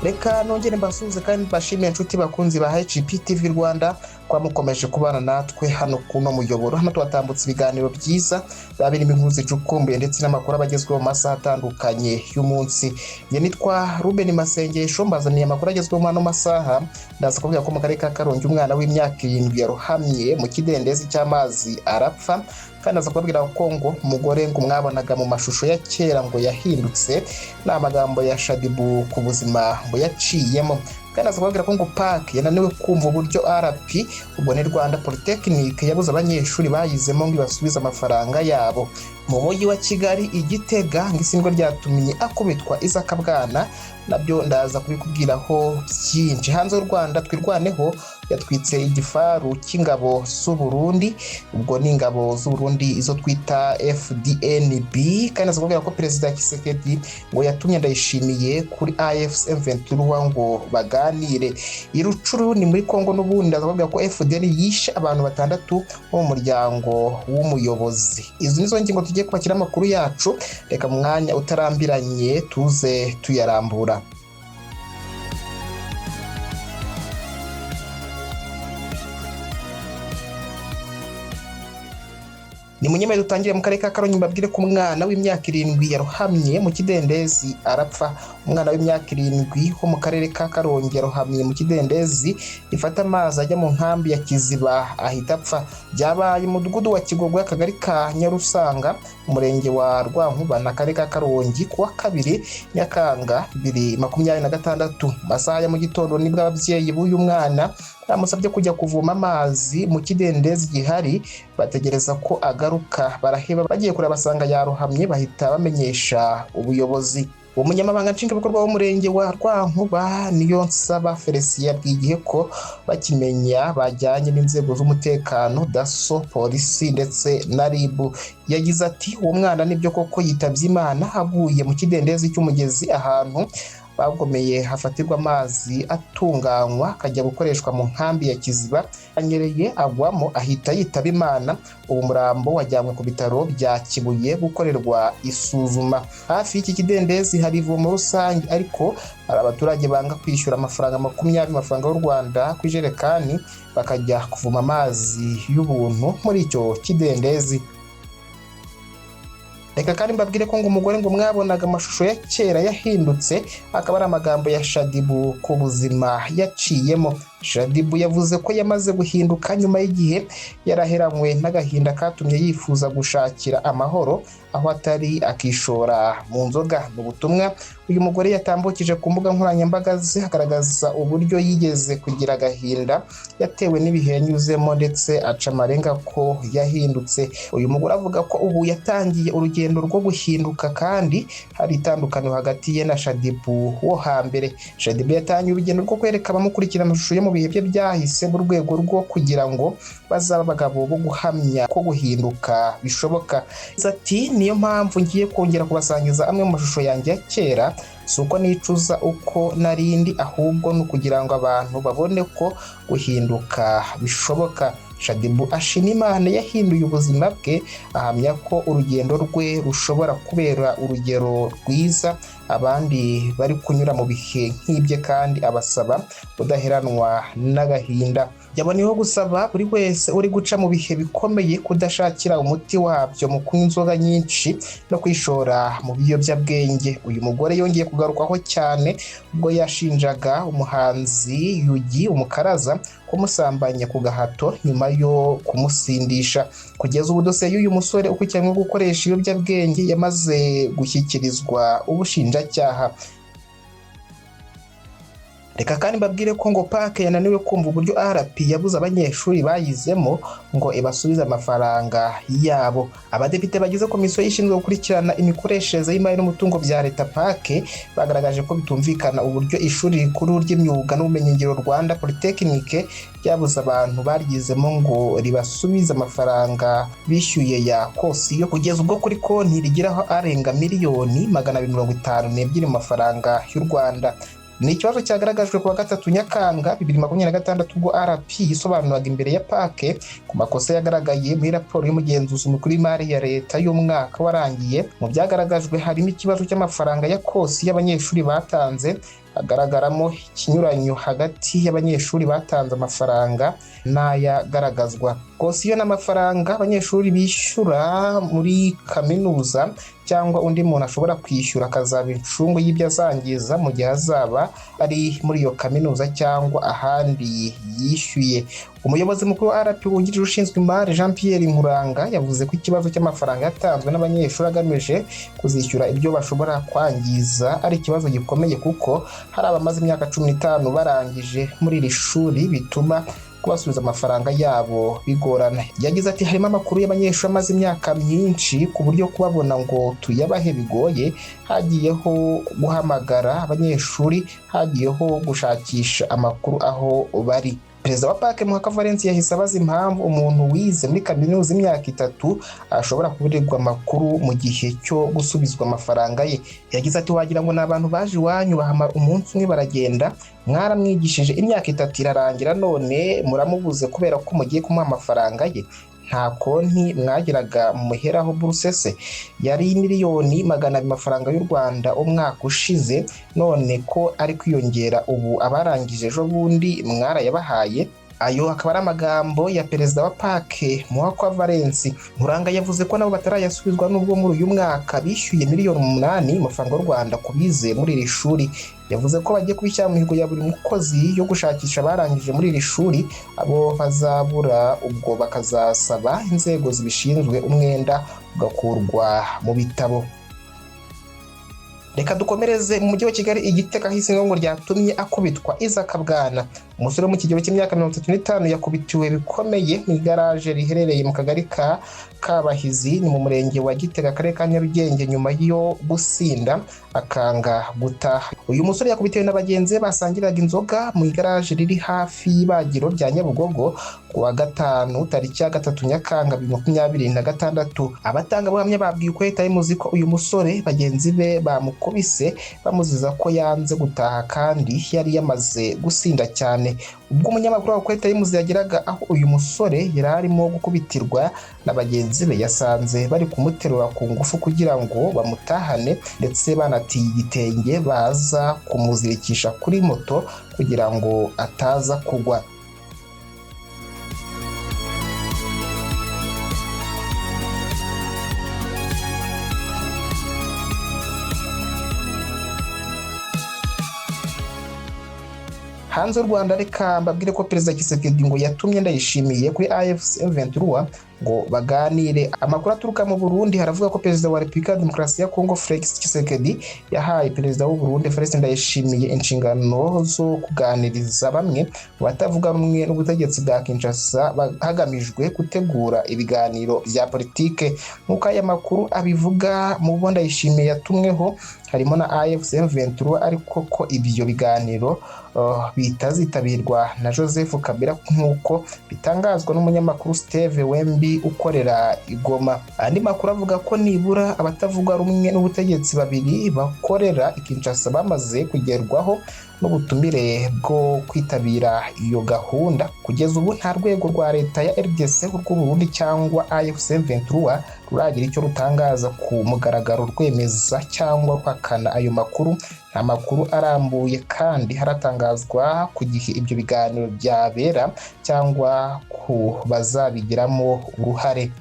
reka nongere mbasuhuze kandi mbashimire inshuti bakunzi ba HPTV Rwanda kwa mukomeje kubana natwe hano kuno muyoboro. Hano twatambutse ibiganiro byiza babirimo inkuru zicukumbuye ndetse n'amakuru abagezweho mu masaha atandukanye y'umunsi. Nge nitwa Ruben Masengesho, mbazaniye amakuru agezweho mu ano masaha. Ndaza kuvuga ko mu karere ka Karongi umwana w'imyaka 7 yarohamye mu kidendezi cy'amazi arapfa, kandi aza kubabwira ko ngo umugore ngo mwabonaga mu mashusho ya kera ngo yahindutse n'amagambo ya Shadibu ku buzima ngo yaciyemo. Kandi aza kubabwira ko ngo PAC yananiwe kumva uburyo RP ubwo ni Rwanda Polytechnic yabuze abanyeshuri bayizemo ngo basubize amafaranga yabo. Mu mujyi wa Kigali Igitega ngisindwa ryatumye akubitwa izakabwana, nabyo ndaza kubikubwiraho byinshi. Hanze y'u Rwanda twirwaneho yatwitse igifaru cy'ingabo z'u Burundi, ubwo ni ingabo z'u Burundi izo twita FDNB. Kandi aza kubwira ko Perezida Tshisekedi ngo yatumye Ndayishimiye kuri AFC M23 ngo baganire. Irucuru ni muri Kongo n'ubundi ndaza kubwira ko FDN yishe abantu 6 bo mu muryango w'umuyobozi. Izo nizo ngingo tugiye kwakira amakuru yacu, reka mu mwanya utarambiranye tuze tuyarambura. Ni munyemere dutangire mu karere ka Karongi mbabwire ko umwana w'imyaka 7 yarohamye mu kidendezi arapfa. Umwana w'imyaka 7 ho mu karere ka Karongi yarohamye mu kidendezi ifata amazi ajya mu nkambi ya Kiziba ahita apfa. Byabaye mu mudugudu wa Kigogwe akagari ka Nyarusanga umurenge wa Rwankuba na karere ka Karongi kuwa 2 Nyakanga 2026 masaha ya mu gitondo. Nibwo ababyeyi b'uyu mwana bamusabye kujya kuvoma amazi mu kidendezi gihari, bategereza ko agaruka baraheba. Bagiye kure basanga yarohamye, bahita bamenyesha ubuyobozi. Umunyamabanga nshingwabikorwa w'umurenge wa Rwankuba Niyonsaba Felicien yabwiye ko bakimenya bajyanye n'inzego z'umutekano, DASSO, polisi ndetse na RIB. Yagize ati uwo mwana nibyo koko yitabye Imana aguye mu kidendezi cy'umugezi ahantu bagomeye hafatirwa amazi atunganywa akajya gukoreshwa mu nkambi ya Kiziba. Anyereye agwamo ahita yitaba Imana. Ubu murambo wajyanywe ku bitaro bya Kibuye gukorerwa isuzuma. Hafi y'iki kidendezi hari ivomo rusange, ariko hari abaturage banga kwishyura amafaranga 20 amafaranga y'u Rwanda ku ijerekani bakajya kuvoma amazi y'ubuntu muri icyo kidendezi. Reka kandi mbabwire ko ngo umugore ngo mwabonaga amashusho ya kera yahindutse, akaba ari amagambo ya Shadibu ku buzima yaciyemo. Shadibu yavuze ko yamaze guhinduka nyuma y'igihe yaraheranywe n'agahinda katumye yifuza gushakira amahoro aho atari akishora mu nzoga. Mu butumwa uyu mugore yatambukije ku mbuga nkoranyambaga ze agaragaza uburyo yigeze kugira agahinda yatewe n'ibihe yanyuzemo ndetse aca amarenga ko yahindutse. Uyu mugore avuga ko ubu yatangiye urugendo rwo guhinduka kandi hari itandukaniro hagati ye na Shadibu wo hambere. Shadibu yatangiye urugendo rwo kwereka abamukurikira amashusho yo mu bihe bye byahise mu rwego rwo kugira ngo bazaba abagabo bo guhamya ko guhinduka bishoboka. Ati niyo mpamvu ngiye kongera kubasangiza amwe mu mashusho yanjye ya kera, si uko nicuza uko narindi, ahubwo no kugira ngo abantu babone ko guhinduka bishoboka. Shadibu ashima Imana yahinduye ubuzima bwe, ahamya ko urugendo rwe rushobora kubera urugero rwiza abandi bari kunyura mu bihe nk'ibye, kandi abasaba kudaheranwa n'agahinda. Yaboneyeho gusaba buri wese uri guca mu bihe bikomeye kudashakira umuti wabyo mu kunywa inzoga nyinshi no kwishora mu biyobyabwenge. Uyu mugore yongeye kugarukwaho cyane ubwo yashinjaga umuhanzi Yugi Umukaraza kumusambanya ku gahato nyuma yo kumusindisha. Kugeza ubu dosiye y'uyu musore ukurikiranyweho gukoresha ibiyobyabwenge yamaze gushyikirizwa ubushinjacyaha. Reka kandi mbabwire ko ngo PAC yananiwe kumva uburyo RP yabuze abanyeshuri bayizemo ngo ibasubize amafaranga yabo. Abadepite bagize komisiyo yishinzwe gukurikirana imikoreshereze y'imari n'umutungo bya leta PAC bagaragaje ko bitumvikana uburyo ishuri rikuru ry'imyuga n'ubumenyingiro Rwanda Polytechnic ryabuze abantu baryizemo ngo ribasubize amafaranga bishyuye ya kosiyo. Kugeza ubwo kuri konti rigiraho arenga miliyoni 252 mu mafaranga y'u Rwanda. ni ikibazo cyagaragajwe kuwa 3 Nyakanga 2026 ubwo RP yisobanuraga imbere ya PAC ku makosa yagaragaye muri raporo y'umugenzuzi mukuru w'imari ya leta y'umwaka warangiye. Mu byagaragajwe harimo ikibazo cy'amafaranga ya kosi y'abanyeshuri batanze, hagaragaramo ikinyuranyo hagati y'abanyeshuri batanze amafaranga n'ayagaragazwa. Kosiyo n'amafaranga abanyeshuri bishyura muri kaminuza cyangwa undi muntu ashobora kwishyura akazaba incungu y'ibyo azangiza mu gihe azaba ari muri iyo kaminuza cyangwa ahandi yishyuye. Umuyobozi mukuru wa RP wungirije ushinzwe imari Jean Pierre Nkuranga yavuze ko ikibazo cy'amafaranga yatanzwe n'abanyeshuri agamije kuzishyura ibyo bashobora kwangiza ari ikibazo gikomeye kuko hari abamaze imyaka 15 barangije muri iri shuri bituma kubasubiza amafaranga yabo bigorana. Yagize ati harimo amakuru y'abanyeshuri amaze imyaka myinshi ku buryo kubabona ngo tuyabahe bigoye. Hagiyeho guhamagara abanyeshuri, hagiyeho gushakisha amakuru aho bari. Perezida wa PAC Muhaka Valens yahise abaza impamvu umuntu wize muri kaminuza imyaka 3 ashobora kuburirwa amakuru mu gihe cyo gusubizwa amafaranga ye. Yagize ati wagira ngo n'abantu baje iwanyu bahamara umunsi umwe baragenda, mwaramwigishije imyaka 3 irarangira none muramubuze kubera ko mugiye kumuha amafaranga ye. Nta konti mwagiraga muheraho burusese yari miliyoni 200 amafaranga y'u Rwanda umwaka ushize, none ko ari kwiyongera ubu abarangije ejo bundi mwarayabahaye. Ayo akaba ari amagambo ya perezida wa PAC Muhaka Valens. Nkuranga yavuze ko nabo batarayasubizwa n'ubwo muri uyu mwaka bishyuye miliyoni 8 amafaranga y'u Rwanda kubize muri iri shuri. Yavuze ko bagiye kubishyira mu mihigo ya buri mukozi yo gushakisha barangije muri iri shuri, abo bazabura ubwo bakazasaba inzego zibishinzwe umwenda ugakurwa mu bitabo. Reka dukomereze mu mujyi wa Kigali. Igitega hisingo ryatumye akubitwa Isaac Bwana. Umusore mu kigero cy'imyaka 35 yakubitiwe bikomeye mu garage riherereye mu kagari ka Kabahizi ni mu murenge wa Gitega akarere ka Nyarugenge nyuma yo gusinda akanga gutaha. Uyu musore yakubitiwe n'abagenzi basangiraga inzoga mu garage riri hafi y'ibagiro rya Nyabugogo kuwa 5 tariki ya 3 Nyakanga 2026. Abatanga buhamya babwiye ko yitaye muziko uyu musore bagenzi be bamukubise bamuziza ko yanze gutaha kandi yari yamaze gusinda cyane. Ubwo umunyamakuru wa Kweta y'Imuzi yageraga aho uyu musore yari arimo gukubitirwa na bagenzi be, yasanze bari kumuterura ku ngufu kugira ngo bamutahane ndetse banatiye igitenge baza kumuzirikisha kuri moto kugira ngo ataza kugwa. Hanze y'u Rwanda reka mbabwire ko Perezida Tshisekedi ngo yatumye Ndayishimiye kuri AFC M23 ngo baganire. Amakuru aturuka mu Burundi haravuga ko Perezida wa Repubulika ya Demokarasi ya Kongo Felix Tshisekedi yahaye Perezida w'u Burundi Felix Ndayishimiye inshingano zo kuganiriza bamwe batavuga rumwe n'ubutegetsi bwa Kinshasa hagamijwe gutegura ibiganiro bya politike. Nk'uko aya makuru abivuga, mu bo Ndayishimiye yatumweho harimo na AFC M23, ariko ko ibyo biganiro bitazitabirwa na Joseph Kabila nk'uko bitangazwa n'umunyamakuru Steve Wembi ukorera Igoma. Andi makuru avuga ko nibura abatavuga rumwe n'ubutegetsi babiri bakorera Kinshasa bamaze kugerwaho n'ubutumire bwo kwitabira iyo gahunda. Kugeza ubu nta rwego rwa leta ya RDC rw'u Burundi cyangwa AFC M23 ruragira icyo rutangaza ku mugaragaro rwemeza cyangwa kwakana ayo makuru. Nta makuru arambuye kandi haratangazwa ku gihe ibyo biganiro byabera cyangwa ku bazabigiramo uruhare.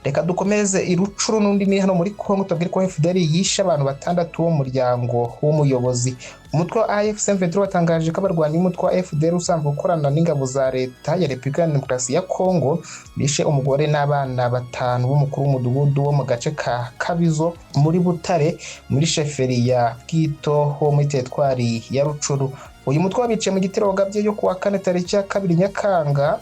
Reka dukomeze irucuru n'undi ni hano muri Kongo tubwire ko FDL yishe abantu 6 bo muryango w'umuyobozi. Umutwe wa AFC M23 watangaje ko abarwanyi umutwe wa FDL usanzwe ukorana n'ingabo za leta ya Repubulika ya Demokarasi ya Kongo bishe umugore n'abana 5 b'umukuru w'umudugudu wo mu gace ka Kabizo muri Butare muri sheferi ya Bwito ho muri teritwari ya Rucuru. Uyu mutwe wabice mu gitero wagabye yo kuwa 4 tariki ya 2 Nyakanga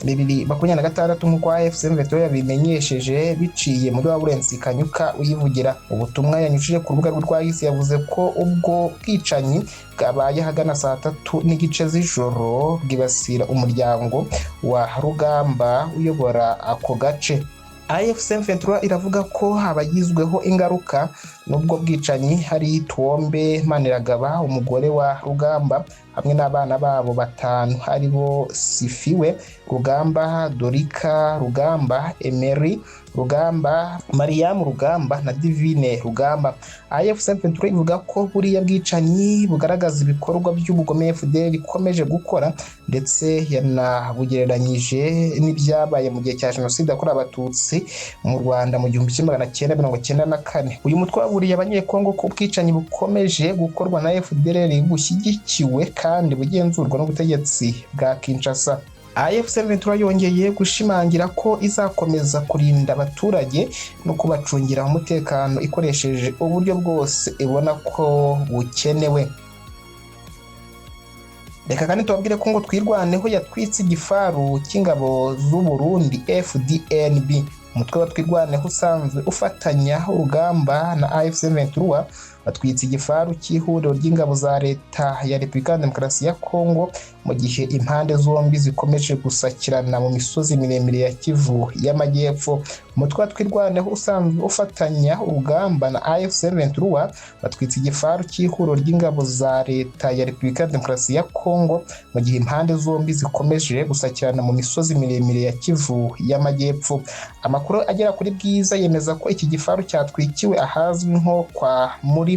2026 nk'uko AFC M23 yabimenyesheje biciye muri Lawrence Kanyuka uyivugira. Ubutumwa yanyujije ku rubuga rwa Isi yavuze ko ubwo bwicanyi bwabaye hagana saa 3 n'igice z'ijoro bwibasira umuryango wa Rugamba uyobora ako gace. AFC M23 iravuga ko habagizweho ingaruka n'ubwo bwicanyi hari Tuombe Maniragaba umugore wa Rugamba hamwe n'abana babo batanu aribo Sifiwe Rugamba, Dorika Rugamba, Emery Rugamba, Mariam Rugamba na Divine Rugamba. AFC M23 ivuga ko buriya bwicanyi bugaragaza ibikorwa by'ubugome FDL ikomeje gukora ndetse yanabugereranyije n'ibyabaye mu gihe cya Jenoside yakorewe Abatutsi mu Rwanda mu 1994. Uyu mutwe waburiye abanyekongo ko ubwicanyi bukomeje gukorwa na FDL bushyigikiwe kandi bugenzurwa n'ubutegetsi bwa Kinshasa. AFC M23 yongeye gushimangira ko izakomeza kurinda abaturage no kubacungira umutekano ikoresheje uburyo bwose ibona ko bukenewe. Reka kandi tubabwire ko ngo twirwaneho yatwitse igifaru cy'ingabo z'u Burundi FDNB. Umutwe wa twirwaneho usanzwe ufatanya urugamba na AFC M23 batwitse igifaru cy'ihuriro ry'ingabo za leta ya Repubulika ya Demokarasi ya Kongo mu gihe impande zombi zikomeje gusakirana mu misozi miremire ya Kivu y'Amajyepfo. Umutwe wa twirwaneho usanzwe ufatanya urugamba na AFC M23 batwitse igifaru cy'ihuriro ry'ingabo za leta ya Repubulika ya Demokarasi ya Kongo mu gihe impande zombi zikomeje gusakirana mu misozi miremire ya Kivu y'Amajyepfo. Amakuru agera kuri Bwiza yemeza ko iki gifaru cyatwikiwe ahazwi nko kwa Murima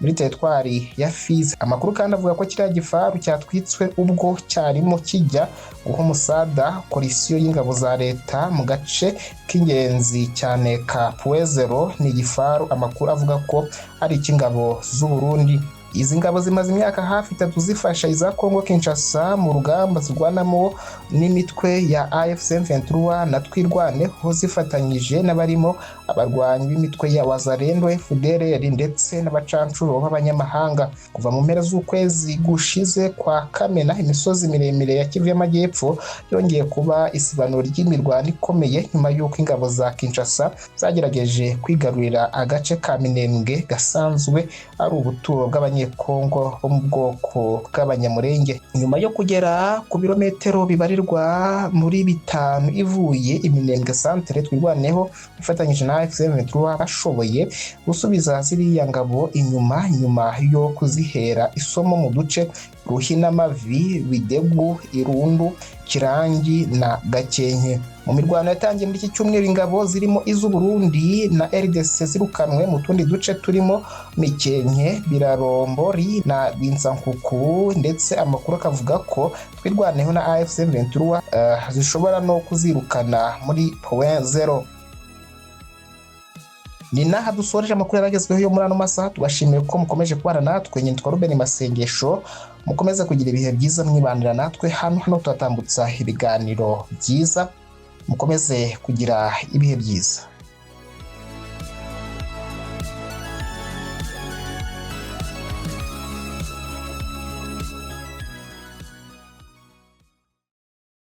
muri teritwari ya Fizi. Amakuru kandi avuga ko kiriya gifaru cyatwitswe ubwo cyarimo kijya guha umusada polisiyo y'ingabo za leta mu gace k'ingenzi cyane ka Puezero. Ni igifaru amakuru avuga ko ari icy'ingabo z'u Burundi. Izi ngabo zimaze imyaka hafi 3 zifasha iza Kongo Kinshasa mu rugamba zirwanamo n'imitwe ya AFC M23 na twirwaneho zifatanyije n'abarimo abarwanyi b'imitwe ya Wazalendo, FDLR ndetse n'abacancuro b'abanyamahanga. Kuva mu mpera z'ukwezi gushize kwa Kamena, imisozi miremire ya Kivu y'Amajyepfo yongeye kuba isibanuro ry'imirwano ikomeye nyuma y'uko ingabo za Kinshasa zagerageje kwigarurira agace ka Minembwe gasanzwe ari ubuturo bw'abanyekongo bo mu bwoko bw'abanyamurenge. Nyuma yo kugera ku birometero bibarirwa muri 5 ivuye Iminembwe centre, twirwaneho ifatanyije na AFC M23 bashoboye gusubiza ziriya ngabo inyuma yo kuzihera isomo mu duce Ruhinamavi, Bidegu, Irundu, Kirangi na Gakenke. Mu mirwano yatangiye muri iki cyumweru ingabo zirimo iz'u Burundi na RDC zirukanwe mu tundi duce turimo Mikenke, Birarombori na Binsankuku, ndetse amakuru akavuga ko twirwaneho na AFC M23 zishobora no kuzirukana muri point zero. Ni naha dusoreje amakuru yaragezweho yo muri ano masaha. Tubashimiye ko mukomeje kubana natwe. Nyitwa Ruben Masengesho. Mukomeze kugira ibihe byiza mwibandira natwe hano tutatambutsa ibiganiro byiza. Mukomeze kugira ibihe byiza.